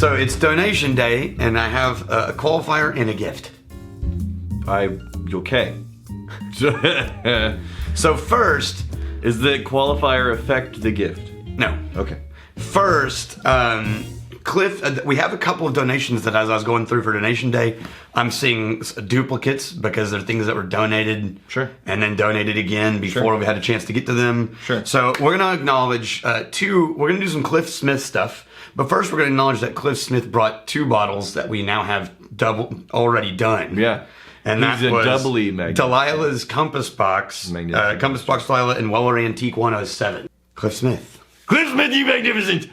So it's donation day, and I have a qualifier and a gift. Okay. So first, is the qualifier affect the gift? no. Okay. First, Cliff, we have a couple of donations that as I was going through for donation day, I'm seeing duplicates because they're things that were donated. Sure. And then donated again before we had a chance to get to them. Sure. So we're going to acknowledge we're going to do some Cliff Smith stuff. But first we're going to acknowledge that Cliff Smith brought 2 bottles that we now have already done. Yeah. And He's that a was doubly magnificent. Delilah's Compass Box. Magnificent. Compass Box Delilah and Weller Antique 107. Cliff Smith. Cliff Smith, you magnificent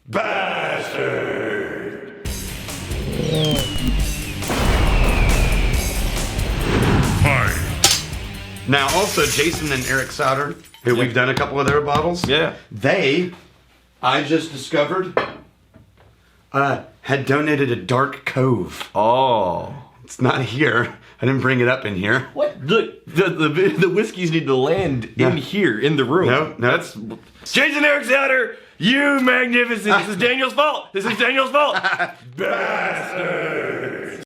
Bastard! Now, also, Jason and Eric Sauter, who we've done a couple of their bottles. Yeah. I just discovered, had donated a Dark Cove. Oh. It's not here. I didn't bring it up in here. What? Look, the whiskeys need to land in here, in the room. No. That's... Jason Eric Sauter, you magnificent. This is Daniel's fault. This is Daniel's fault. Bastard!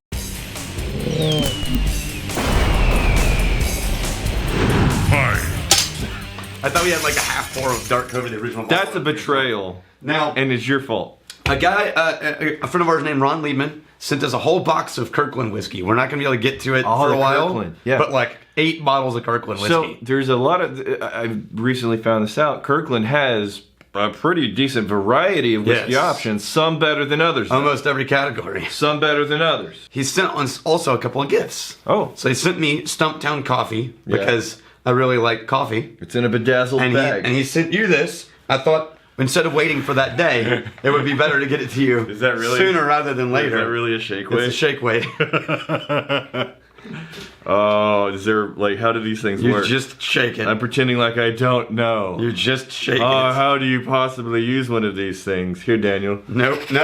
I thought we had like a half pour of Dark Cove in the original bottle. That's a betrayal. Now, And it's your fault. a guy, a friend of ours named Ron Liebman, sent us a whole box of Kirkland whiskey. We're not going to be able to get to it for a while. Kirkland, yeah. But like 8 bottles of Kirkland whiskey. So there's a lot of... I recently found this out. Kirkland has a pretty decent variety of whiskey options. Some better than others. though. Almost every category. Some better than others. He sent us also a couple of gifts. Oh. So he sent me Stumptown coffee because I really like coffee. It's in a bedazzled bag. And he sent you this. I thought instead of waiting for that day, it would be better to get it to you Is that really- sooner rather than later. Is that really a shake It's weight? a shake weight. Oh, is there, like, how do these things You work? just shake it. I'm pretending like I don't know. You just shake Oh, it. how do you possibly use one of these things? Here, Daniel. Nope. Get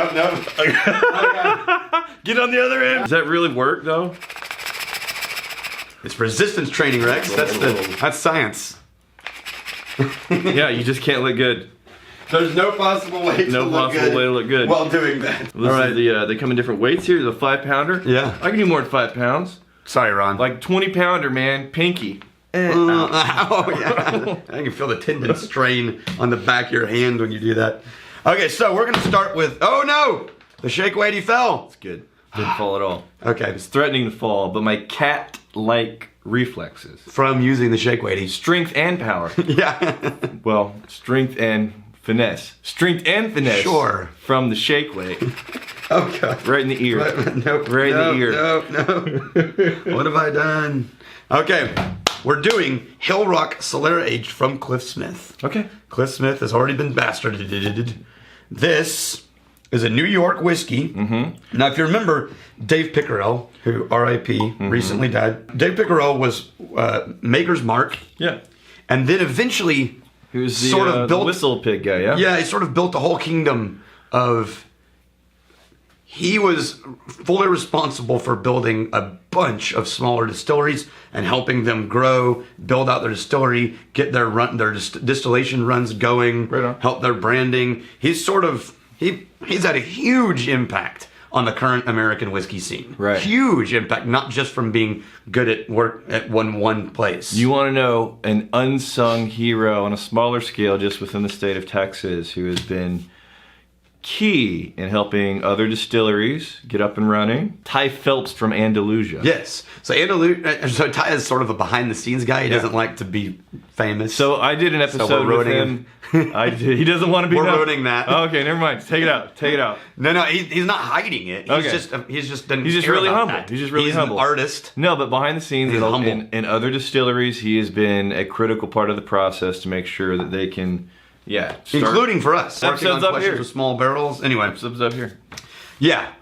on the other end. Does that really work, though? It's resistance training, Rex. That's science. Yeah, you just can't look good. There's no possible way to look good while doing that. All right, they come in different weights here. The 5-pounder. Yeah. I can do more than 5 pounds. Sorry, Ron. Like 20-pounder, man. Pinky. Oh, yeah. I can feel the tendon strain on the back of your hand when you do that. Okay, so we're going to start with... Oh, no! The shake weight, he fell. It's good. Didn't fall at all. Okay. It's threatening to fall, but my cat-like reflexes. From using the shake weight. Strength and power. Yeah. Well, strength and finesse. Strength and finesse. Sure. From the shake weight. Oh, God. Right in the ear. Nope. Right in the ear. No. What have I done? Okay. We're doing Hillrock Solera aged from Cliff Smith. Okay. Cliff Smith has already been bastarded. This is a New York whiskey. Mm-hmm. Now, if you remember, Dave Pickerell, who R.I.P. recently died. Dave Pickerell was Maker's Mark. Yeah. And then eventually... He was the whistle pig guy, yeah? Yeah, he sort of built a whole kingdom of... He was fully responsible for building a bunch of smaller distilleries and helping them grow, build out their distillery, get their distillation runs going, right on. Help their branding. He's had a huge impact on the current American whiskey scene. Right. Huge impact, not just from being good at work at one place. You want to know an unsung hero on a smaller scale just within the state of Texas who has been key in helping other distilleries get up and running? Ty Phelps from Andalusia. Yes. So Ty is sort of a behind the scenes guy. He doesn't like to be famous. So I did an episode with him. He doesn't want to be. We're ruining that. Okay, never mind. Take it out. Take it out. No, he's not hiding it. He's just really humble. That. He's just really humble. An artist. No, but behind the scenes humble. in other distilleries, he has been a critical part of the process to make sure that they can, including for us. Working on Episodes up questions here. with small barrels. Anyway, Episodes up here. Yeah.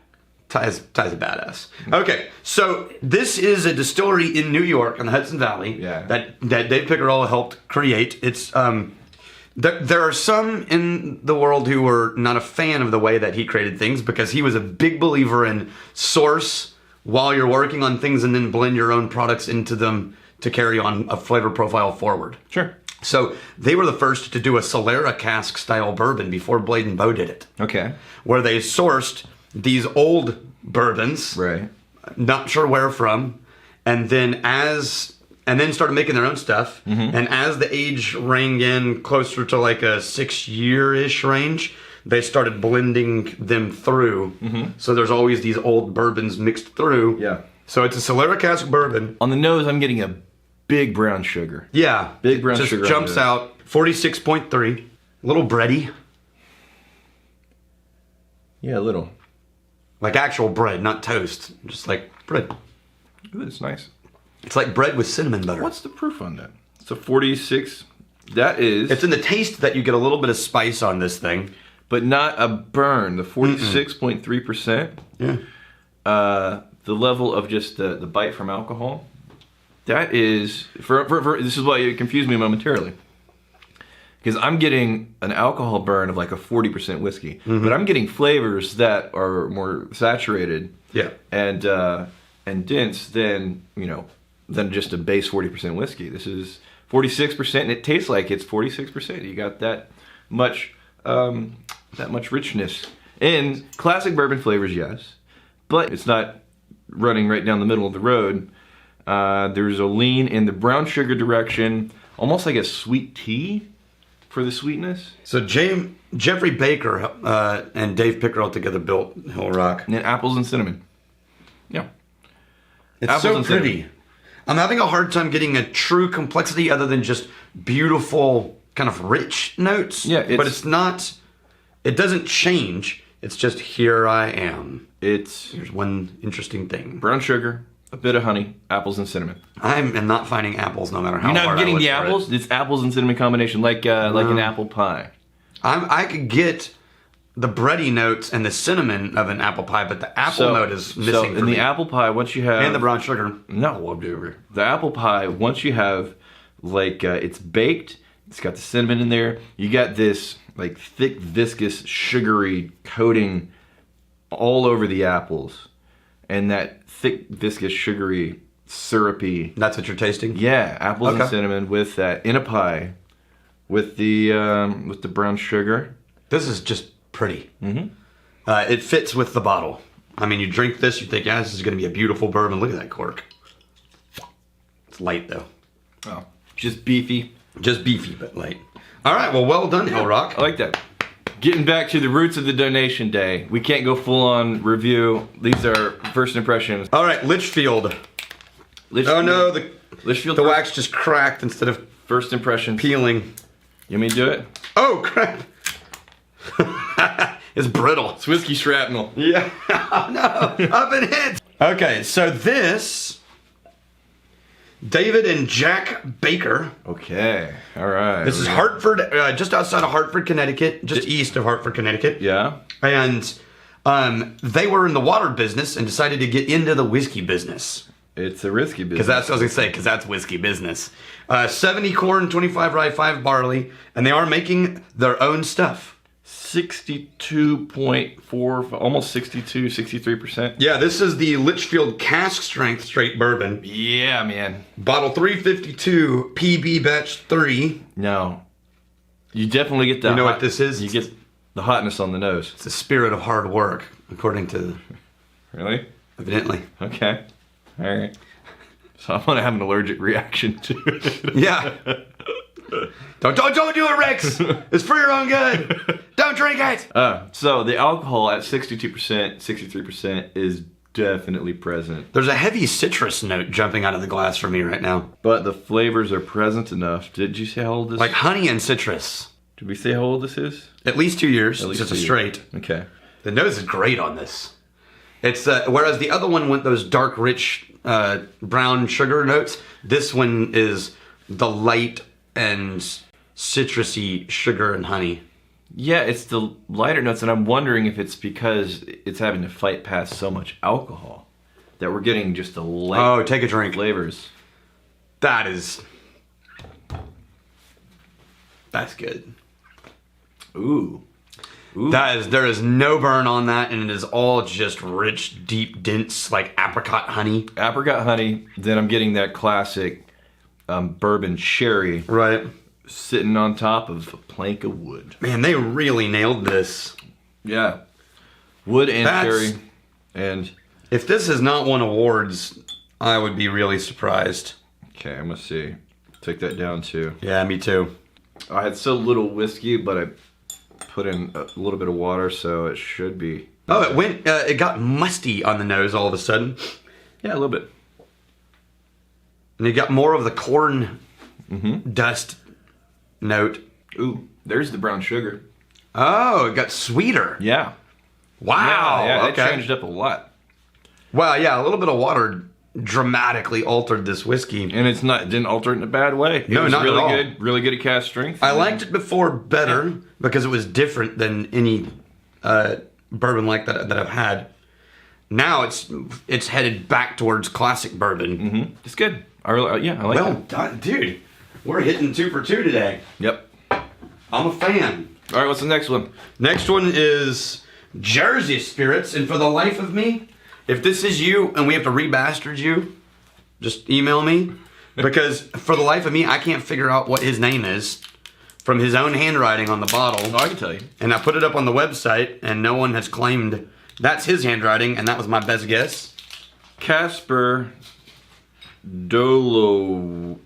Ty's a badass. Okay, so this is a distillery in New York in the Hudson Valley that Dave Pickerell helped create. It's there are some in the world who were not a fan of the way that he created things because he was a big believer in source while you're working on things and then blend your own products into them to carry on a flavor profile forward. Sure. So they were the first to do a Solera cask style bourbon before Blade and Bow did it. Okay. Where they sourced these old bourbons. Right. Not sure where from. And then started making their own stuff. Mm-hmm. And as the age rang in closer to like a 6-year-ish range, they started blending them through. Mm-hmm. So there's always these old bourbons mixed through. Yeah. So it's a Solera cask bourbon. On the nose, I'm getting a big brown sugar. Yeah. Big brown sugar. Just jumps out. 46.3. A little bready. Yeah, a little. Like actual bread, not toast. Just like bread. Ooh, it's nice. It's like bread with cinnamon butter. What's the proof on that? It's a 46. That is... It's in the taste that you get a little bit of spice on this thing. But not a burn. The 46.3%. Yeah. The level of just the bite from alcohol. That is... this is why it confused me momentarily. Because I'm getting an alcohol burn of like a 40% whiskey. Mm-hmm. But I'm getting flavors that are more saturated. Yeah. And dense than just a base 40% whiskey. This is 46%, and it tastes like it's 46%. You got that much richness. And classic bourbon flavors, yes, but it's not running right down the middle of the road. There's a lean in the brown sugar direction, almost like a sweet tea for the sweetness. So Jeffrey Baker and Dave Pickerell together built Hillrock. And apples and cinnamon. Yeah. It's apples so and pretty. cinnamon. I'm having a hard time getting a true complexity other than just beautiful, kind of rich notes. Yeah, but it's not. It doesn't change. It's just here I am. Here's one interesting thing. Brown sugar, a bit of honey, apples and cinnamon. I'm not finding apples no matter how You're hard not getting I look the for apples? It's apples and cinnamon combination, like an apple pie. I could get the bready notes and the cinnamon of an apple pie, but the apple note is missing. So in the apple pie, once you have... And the brown sugar. No, whatever. The apple pie, once you have, it's baked, it's got the cinnamon in there, you got this, like, thick, viscous, sugary coating all over the apples. And that thick, viscous, sugary, syrupy... That's what you're tasting? Yeah, apples and cinnamon with that, in a pie, with the brown sugar. This is just pretty. Mm-hmm. It fits with the bottle. I mean, you drink this, you think, yeah, this is going to be a beautiful bourbon. Look at that cork. It's light, though. Oh, just beefy. Just beefy, but light. All right, well done, Hillrock. I like that. Getting back to the roots of the donation day. We can't go full-on review. These are first impressions. All right, Litchfield. Oh, no, the wax just cracked instead of first impressions. Peeling. You want me to do it? Oh, crap. It's brittle. It's whiskey shrapnel. Yeah. No, I've been hit. Okay, so this, David and Jack Baker. Okay, all right. This is Hartford, just outside of Hartford, Connecticut, just east of Hartford, Connecticut. Yeah. And they were in the water business and decided to get into the whiskey business. It's a risky business. Because that's what I was going to say, because that's whiskey business. 70 corn, 25 rye, 5 barley, and they are making their own stuff. 62.4, almost 62, 63%. Yeah, this is the Litchfield cask strength straight bourbon. Yeah, man. Bottle 352, PB batch 3. No. You definitely get that. You know what this is? You get the hotness on the nose. It's the spirit of hard work, according to... Really? Evidently. Okay. All right. So I'm going to have an allergic reaction to it. Yeah. Don't do it, Rex. It's for your own good. Don't drink it. So the alcohol at 62%, 63% is definitely present. There's a heavy citrus note jumping out of the glass for me right now. But the flavors are present enough. Did you say how old this is? Like honey and citrus. Did we say how old this is? At least 2 years. At least just a 2 years. straight. Okay. The nose is great on this. It's whereas the other one went those dark, rich brown sugar notes. This one is the light and citrusy sugar and honey. Yeah, it's the lighter notes, and I'm wondering if it's because it's having to fight past so much alcohol that we're getting just the light take a drink. Flavors. That's good. Ooh. There is no burn on that, and it is all just rich, deep, dense, like apricot honey. Apricot honey. Then I'm getting that classic bourbon sherry. Right. Sitting on top of a plank of wood. Man, they really nailed this. Yeah. Wood and cherry. And if this has not won awards, I would be really surprised. Okay, I'm gonna see. Take that down too. Yeah, me too. I had so little whiskey, but I put in a little bit of water, so it should be. Oh, it went. It got musty on the nose all of a sudden. Yeah, a little bit. And you got more of the corn dust note. Ooh, there's the brown sugar. Oh, it got sweeter. Yeah. Wow. Yeah, okay. It changed up a lot. Wow, yeah, a little bit of water dramatically altered this whiskey. And it didn't alter it in a bad way. It No, was not really at all. good, really good at cast strength. I liked it before better because it was different than any bourbon like that I've had. Now it's headed back towards classic bourbon. Mm-hmm. It's good. I like it. Well done, dude. We're hitting 2 for 2 today. Yep. I'm a fan. All right, what's the next one? Next one is Jersey Spirits, and for the life of me, if this is you and we have to rebastard you, just email me. Because for the life of me, I can't figure out what his name is from his own handwriting on the bottle. Oh, I can tell you. And I put it up on the website, and no one has claimed that's his handwriting, and that was my best guess. Casper Dowalski.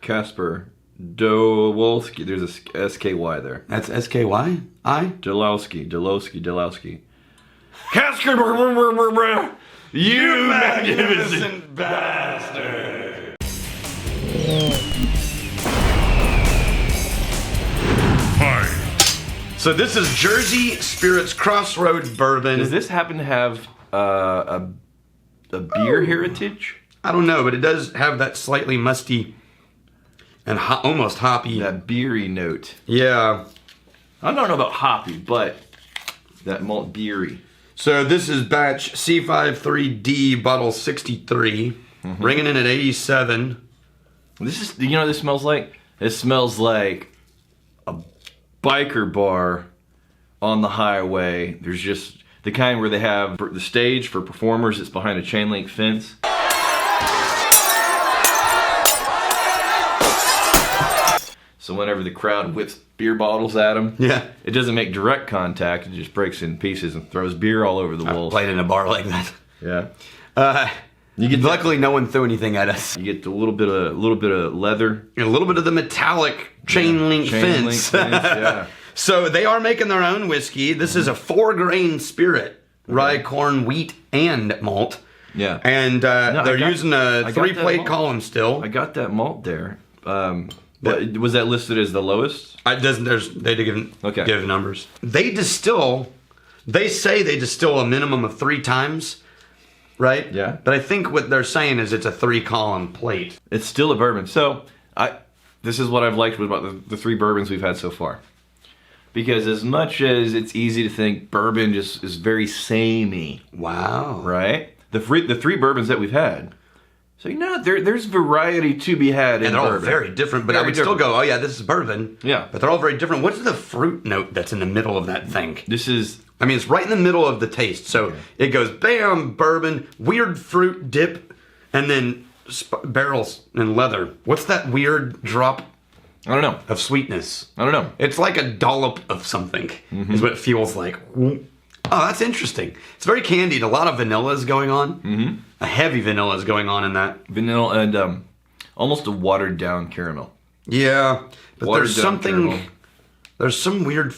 Casper Dowalski. There's a SKY there. That's SKY? Dulowski. Casper, you magnificent bastard. So this is Jersey Spirits Crossroads Bourbon. Does this happen to have a beer heritage? I don't know, but it does have that slightly musty and almost hoppy. That beery note. Yeah. I don't know about hoppy, but that malt beery. So this is batch C53D bottle 63, bringing in at 87. This is, you know what this smells like? It smells like a biker bar on the highway. There's just the kind where they have the stage for performers. It's behind a chain link fence. So whenever the crowd whips beer bottles at them, it doesn't make direct contact. It just breaks in pieces and throws beer all over the walls. Played in a bar like that. Yeah. You get luckily no one threw anything at us. You get a little bit of leather, and a little bit of the metallic chain link fence. Yeah. So they are making their own whiskey. This is a 4-grain spirit, rye, corn, wheat, and malt. Yeah. And they're using a 3-plate column still. I got that malt there. But was that listed as the lowest? It doesn't. They give numbers. They say they distill a minimum of 3 times, right? Yeah. But I think what they're saying is it's a 3-column plate. It's still a bourbon. So this is what I've liked about the 3 bourbons we've had so far. Because as much as it's easy to think bourbon just is very samey. Wow. Right? The 3 bourbons that we've had. So, you know, there's variety to be had in bourbon. And they're all very different, but I would still go, oh yeah, this is bourbon. Yeah. But they're all very different. What's the fruit note that's in the middle of that thing? This is... I mean, it's right in the middle of the taste. So it goes, bam, bourbon, weird fruit dip, and then barrels and leather. What's that weird drop? I don't know. Of sweetness. I don't know. It's like a dollop of something, is what it feels like. Oh, that's interesting. It's very candied. A lot of vanilla is going on. A heavy vanilla is going on in that. Vanilla and almost a watered down caramel. Yeah, but there's something. Caramel. There's some weird.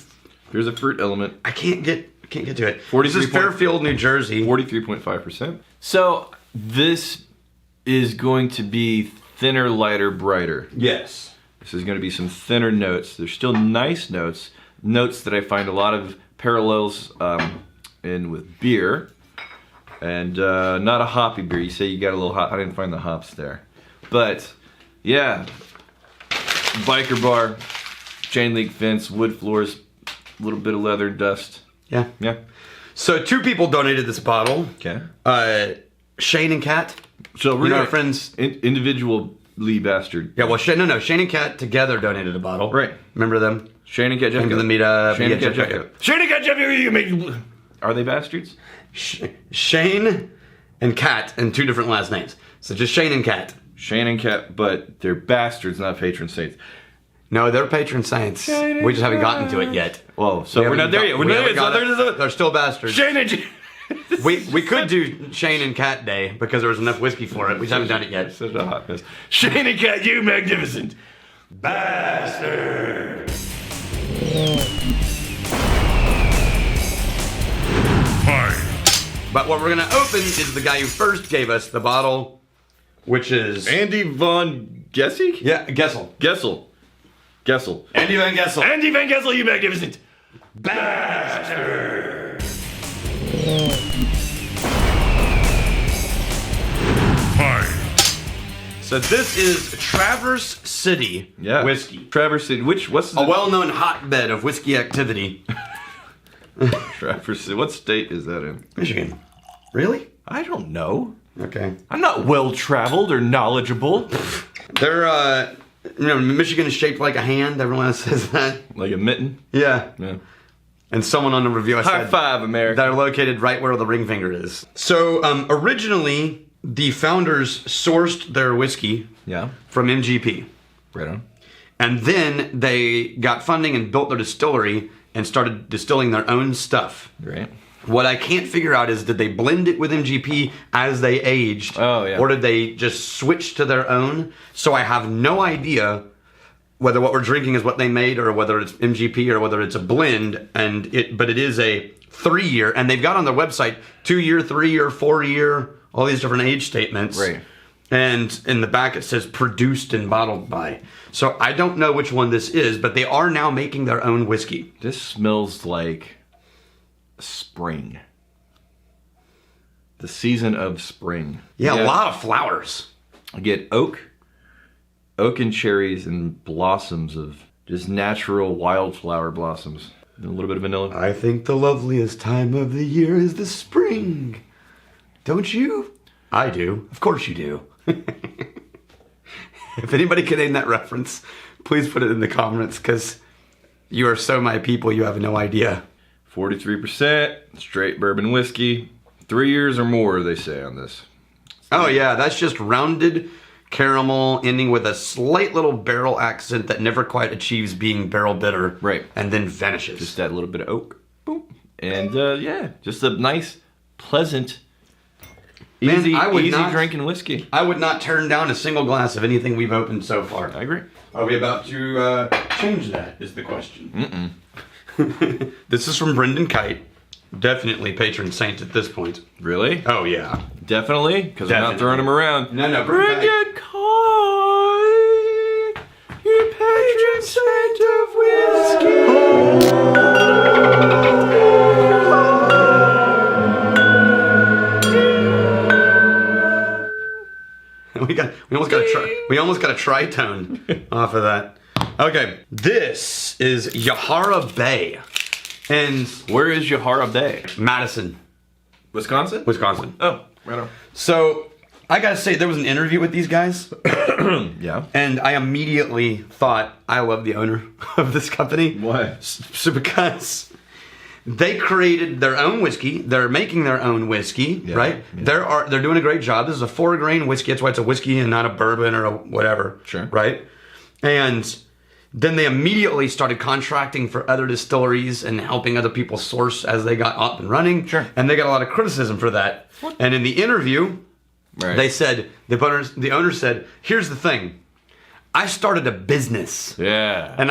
There's a fruit element. I can't get to it. This is Fairfield, New Jersey. 43.5%. So this is going to be thinner, lighter, brighter. Yes. This is going to be some thinner notes. There's still nice notes that I find a lot of parallels in with beer, and not a hoppy beer. You say you got a little hop. I didn't find the hops there, but yeah, biker bar, chain link fence, wood floors, a little bit of leather dust. Yeah. So 2 people donated this bottle. Okay. Shane and Kat. So we're our friends. Individually bastard. Yeah. Well, Shane and Kat together donated a bottle. Right. Remember them? Shane and Kat Jeff. Came to the meetup. Shane and Kat Jeff. Shane and Kat Jeff. Are they bastards? Shane and Kat, and 2 different last names. So just Shane and Kat. Shane and Kat, but they're bastards, not patron saints. No, they're patron saints. We just haven't gotten to it yet. Whoa, so we're not there yet. We're not there yet. They're still bastards. Shane and we could do Shane and Cat Day because there was enough whiskey for it. We just haven't done it yet. Such a hot mess. Shane and Cat, you magnificent bastard. But what we're gonna open is the guy who first gave us the bottle, which is Andy Von Gessel? Yeah, Gessel. Andy Van Gessel. Andy Van Gessel, you magnificent bastard. So this is Traverse City whiskey. Traverse City. What's a well-known hotbed of whiskey activity? Traverse City. What state is that in? Michigan. Really? I don't know. Okay. I'm not well-traveled or knowledgeable. They're, Michigan is shaped like a hand. Everyone else says that. Like a mitten? Yeah. And someone on the review said... High five, America. They're located right where the ring finger is. So, originally, the founders sourced their whiskey from MGP. Right on. And then they got funding and built their distillery and started distilling their own stuff. Right. What I can't figure out is, did they blend it with MGP as they aged? Oh, yeah. Or did they just switch to their own? So I have no idea whether what we're drinking is what they made or whether it's MGP or whether it's a blend. But it is a 3-year, and they've got on their website 2-year, 3-year, 4-year, all these different age statements. Right. And in the back it says produced and bottled by. So I don't know which one this is, but they are now making their own whiskey. This smells like spring. The season of spring. Yeah, a lot of flowers. I get oak and cherries and blossoms of just natural wildflower blossoms. And a little bit of vanilla. I think the loveliest time of the year is the spring. Don't you? I do. Of course you do. If anybody can name that reference, please put it in the comments, because you are so my people, you have no idea. 43% straight bourbon whiskey. 3 years or more, they say on this. Oh yeah, that's just rounded caramel ending with a slight little barrel accent that never quite achieves being barrel bitter. Right. And then vanishes. Just that little bit of oak. Boom. And just a nice, pleasant, easy drinking whiskey. I would not turn down a single glass of anything we've opened so far. I agree. Are we about to change that, is the question. This is from Brendan Kite. Definitely patron saint at this point. Really? Oh, yeah. Definitely? Because I'm not throwing him around. No. Brendan Kite, you patron saint of whiskey. We almost got a tritone off of that. Okay, this is Yahara Bay. And where is Yahara Bay? Madison. Wisconsin? Wisconsin. Oh, right on. So, I gotta say, there was an interview with these guys. Yeah. And I immediately thought, I love the owner of this company. Why? So because they created their own whiskey. They're making their own whiskey, right? Yeah. They're doing a great job. This is a 4-grain whiskey. That's why it's a whiskey and not a bourbon or a whatever. Sure. Right? And then they immediately started contracting for other distilleries and helping other people source as they got up and running. Sure. And they got a lot of criticism for that. What? And in the interview, they said, the owner said, here's the thing. I started a business. Yeah. And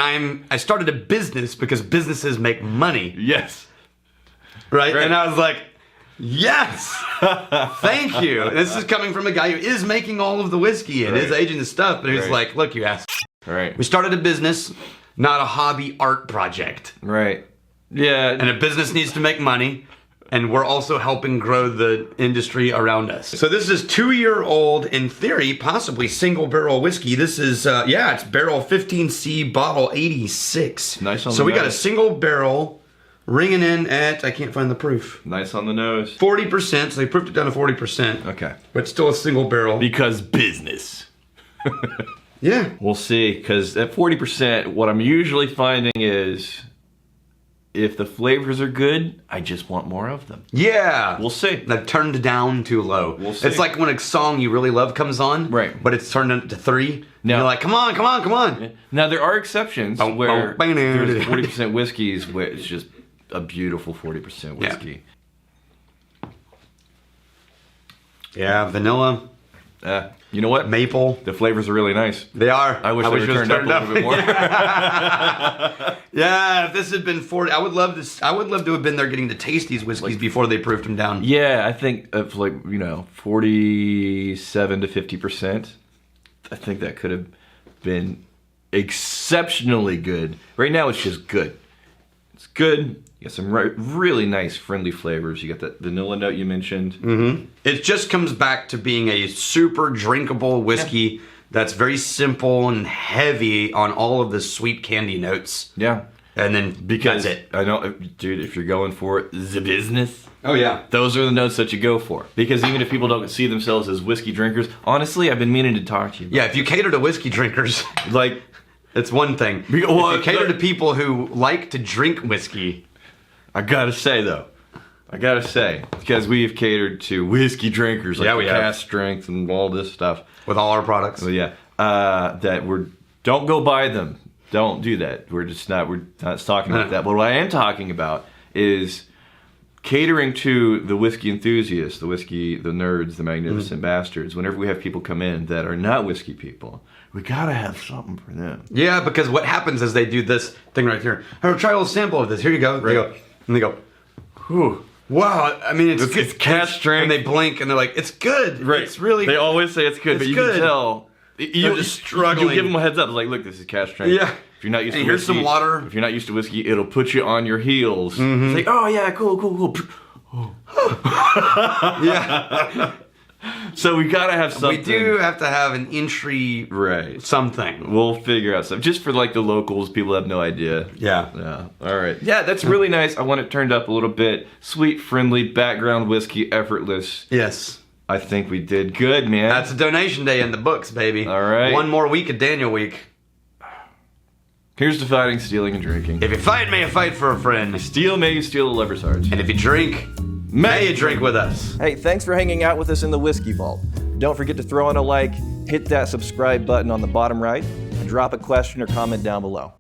I started a business because businesses make money. Yes. Right? And I was like, yes! Thank you. This is coming from a guy who is making all of the whiskey and is aging the stuff, but he's like, look, you ass. Right. We started a business, not a hobby art project. Right. Yeah. And a business needs to make money, and we're also helping grow the industry around us. So this is 2-year-old, in theory, possibly single barrel whiskey. This is, it's barrel 15C, bottle 86. Nice on the nose. So we got a single barrel ringing in at, I can't find the proof. Nice on the nose. 40%, so they proofed it down to 40%. Okay. But still a single barrel. Because business. Yeah. We'll see, because at 40%, what I'm usually finding is if the flavors are good, I just want more of them. Yeah. We'll see. Like turned down too low. We'll see. It's like when a song you really love comes on, right? But it's turned to 3. Now, you're like, come on, come on, come on. Now there are exceptions where there's 40% whiskeys, where it's just a beautiful 40% whiskey. Yeah, vanilla. You know what? Maple. The flavors are really nice. They are. I wish they were turned up a little bit more. Yeah, if this had been 40, I would love this. I would love to have been there getting to taste these whiskeys before they proofed them down. Yeah, I think of 47 to 50%. I think that could have been exceptionally good. Right now, it's just good. It's good. You got some really nice, friendly flavors. You got that vanilla note you mentioned. Mm-hmm. It just comes back to being a super drinkable whiskey that's very simple and heavy on all of the sweet candy notes. Yeah. And then because that's it. I know, dude, if you're going for the business. Oh, yeah. Those are the notes that you go for. Because even if people don't see themselves as whiskey drinkers, honestly, I've been meaning to talk to you. Yeah, if you cater to whiskey drinkers, like, it's one thing. If you cater to people who like to drink whiskey. I gotta say, though, because we've catered to whiskey drinkers, like we Cask strength and all this stuff. With all our products. Well, yeah. Don't go buy them. Don't do that. We're not talking about that. But what I am talking about is catering to the whiskey enthusiasts, the nerds, the magnificent bastards. Whenever we have people come in that are not whiskey people, we gotta have something for them. Yeah, because what happens is they do this thing right here. Hey, try a little sample of this. Here you go. Right. They go, and they go, whew. Wow, I mean, it's good. It's Cask strength. And they blink and they're like, it's good. Right. It's really They always say it's good, but you can tell. You're just struggling. You give them a heads up. It's like, look, this is Cask strength. Yeah. If you're not used to here's whiskey, some water. If you're not used to whiskey, it'll put you on your heels. Mm-hmm. It's like, oh yeah, cool. Yeah. So we gotta have something. We do have to have an entry, something. We'll figure out something. Just for like the locals, people have no idea. Yeah. All right. Yeah, that's really nice. I want it turned up a little bit. Sweet, friendly, background whiskey, effortless. Yes. I think we did good, man. That's a donation day in the books, baby. All right. One more week of Daniel Week. Here's to fighting, stealing, and drinking. If you fight, may you fight for a friend. Steal, may you steal a lover's heart. And if you drink, may you drink with us. Hey, thanks for hanging out with us in the Whiskey Vault. Don't forget to throw in a like, hit that subscribe button on the bottom right, and drop a question or comment down below.